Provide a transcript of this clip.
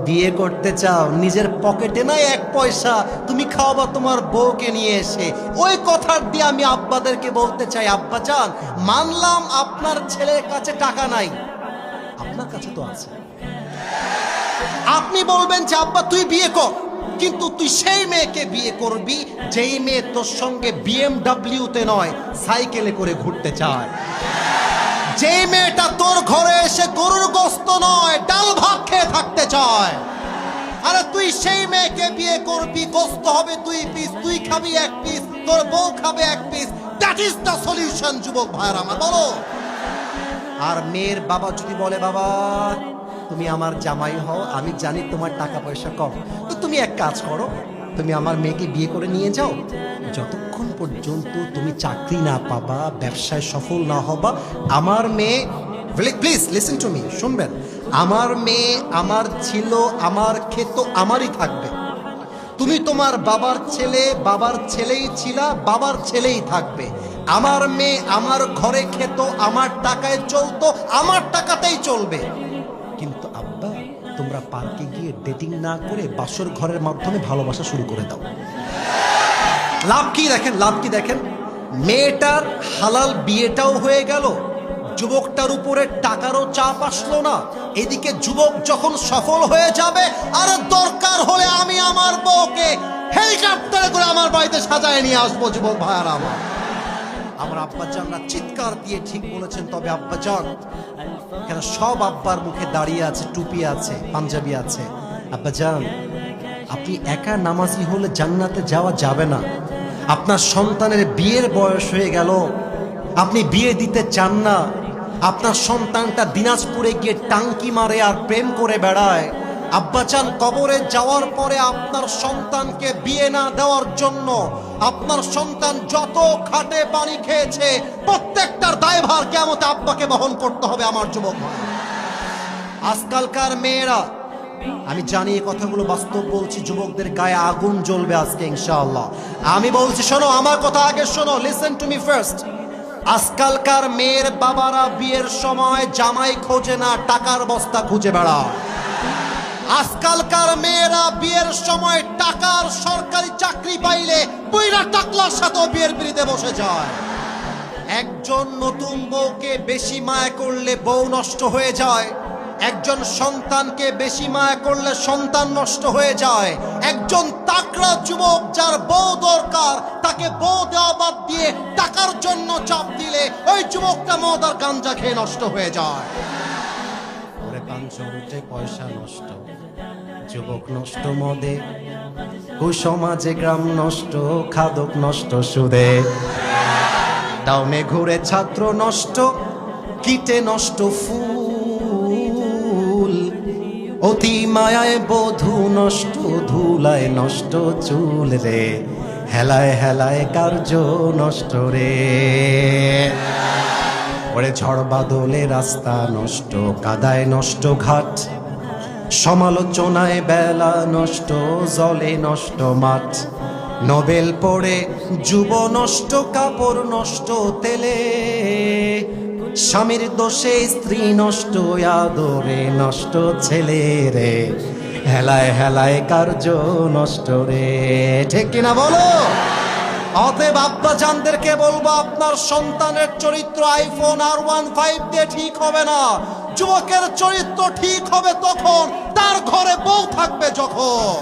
বিয়ে করতে চাও, নিজের পকেটে নাই এক পয়সা, তুমি খাওয়াবা তোমার বউকে নিয়ে এসে। ওই কথার দিয়ে আমি আব্বাদেরকে বলতে চাই, আব্বা জান, মানলাম আপনার ছেলের কাছে টাকা নাই, আপনার কাছে তো আছে। আপনি বলবেন যে আব্বা তুই বিয়ে কর, কিন্তু তুই সেই মেয়েকে বিয়ে করবি যেই মেয়ে তোর সঙ্গে BMW-তে নয় সাইকেলে করে ঘুরতে চায়, যেই মেয়েটা তোর ঘরে এসে গরুর গোস্ত নয় ডাল ভাত খেয়ে থাকতে চায়। আরে তুই সেই মেয়েকে বিয়ে করবি, গোস্ত হবে 2 পিস, তুই খাবি 1 পিস, তোর বউ খাবে 1 piece. That is the solution যুবক ভাইয়ের আমার, বলো। আর মেয়ের বাবা যদি বলে বাবা তুমি আমার জামাই হও, আমি জানি তোমার টাকা পয়সা কম, তো তুমি এক কাজ করো, তুমি আমার মেয়েকে বিয়ে করে নিয়ে যাও, যতক্ষণ পর্যন্ত তুমি চাকরি না পাবা, ব্যবসায় সফল না হবা, আমার মেয়ে, প্লিজ লিসেন টু মি, শুনবেন, আমার মেয়ে আমার ছিল, আমার খেত আমারই থাকবে। তুমি তোমার বাবার ছেলে, বাবার ছেলেই ছিলা, বাবার ছেলেই থাকবে। আমার মেয়ে আমার ঘরে খেত, আমার টাকায় চলতো, আমার টাকাতেই চলবে। কিন্তু আব্বা তোমরা পার্কে গিয়ে ডেটিং না করে বাসর ঘরের মাধ্যমে ভালোবাসা শুরু করে দাও। লাভ কি দেখেন, লাভ কি দেখেন, মেয়েটার হালাল বিয়েটাও হয়ে গেল, যুবকটার উপরে টাকারও চাপ আসলো না। এদিকে যুবক যখন সফল হয়ে যাবে, আর দরকার হলে আমি আমার বউকে হেলিকপ্টারে করে আমার বাড়িতে সাজায় নিয়ে আসবো। যুবক ভাইয়ারা আমার আব্বাজানরা চিৎকার দিয়ে ঠিক বলেছেন। তবে আব্বাজান, কেন সব আব্বার মুখে দাঁড়িয়ে আছে, টুপি আছে, পাঞ্জাবি আছে। আব্বাজান, আপনি একা নামাজি হলে জান্নাতে যাওয়া যাবে না। আপনার সন্তানের বিয়ের বয়স হয়ে গেল, আপনি বিয়ে দিতে চান না। আপনার সন্তানটা দিনাজপুরে গিয়ে টাঙ্কি মারে আর প্রেম করে বেড়ায়। আব্বাজান, কবরে যাওয়ার পরে আপনার সন্তানকে বিয়ে না দেওয়ার জন্য আপনার সন্তান যত খাটে পানি খেয়েছে প্রত্যেকটার দায়ভার কিয়ামতে আব্বাকে বহন করতে হবে। আমার যুবক ভাই, আজকালকার মেয়েরা, আমি জানি এই কথাগুলো বাস্তব বলছি, যুবকদের গায়ে আগুন জ্বলবে আজকে ইনশাআল্লাহ। আমি বলছি শোনো, আমার কথা আগে শোনো, লিসেন টু মি ফার্স্ট। আজকালকার মেয়ের বাবারা বিয়ের সময় জামাই খোঁজে না, টাকার বস্তা খুঁজে বেড়ায়। আজকালকার মেয়েরা বিয়ের সময় টাকার সরকারি চাকরি পাইলে বুইরা টাকলার সাথে বিয়ের পিড়িতে বসে যায়। একজন নতুন বউকে বেশি মায়া করলে বউ নষ্ট হয়ে যায়, একজন সন্তানকে বেশি মায়া করলে সন্তান নষ্ট হয়ে যায়। একজন তাকড়া যুবক যার বউ দরকার, তাকে বউ দেওয়া বাদ দিয়ে টাকার জন্য চাপ দিলে ওই যুবকটা মদ আর গাঞ্জা খেয়ে নষ্ট হয়ে যায়। ওরে পাঞ্চরুটে পয়সা নষ্ট, যুবক নষ্ট মদে, কুসমাজে গ্রাম নষ্ট, খাদক নষ্ট সুদে, টাউনে ঘুরে ছাত্র নষ্ট, কিটে নষ্ট ফুল, অতি মায়ায় বধূ নষ্ট, ধুলায় নষ্ট চুল রে, হেলায় হেলায় কার্য নষ্ট রে। ওরে ঝড় বাদলে রাস্তা নষ্ট, কাদায় নষ্ট ঘাট, সমালোচনায় বেলা নষ্ট, জলে নষ্ট মাঠ, নোবেল পড়ে যুব নষ্ট, কাপড় নষ্ট তেলে, স্বামীর দোষে স্ত্রী নষ্ট, আদরে নষ্ট ছেলে রে, হেলায় হেলায় কার্য নষ্ট রে। ঠিক কিনা বলো? অতএব আব্বাজানদেরকে বলবো, আপনার সন্তানের চরিত্র আইফোন R15 দিয়ে ঠিক হবে না। যুবকের চরিত্র ঠিক হবে তখন তার ঘরে বউ থাকবে যখন।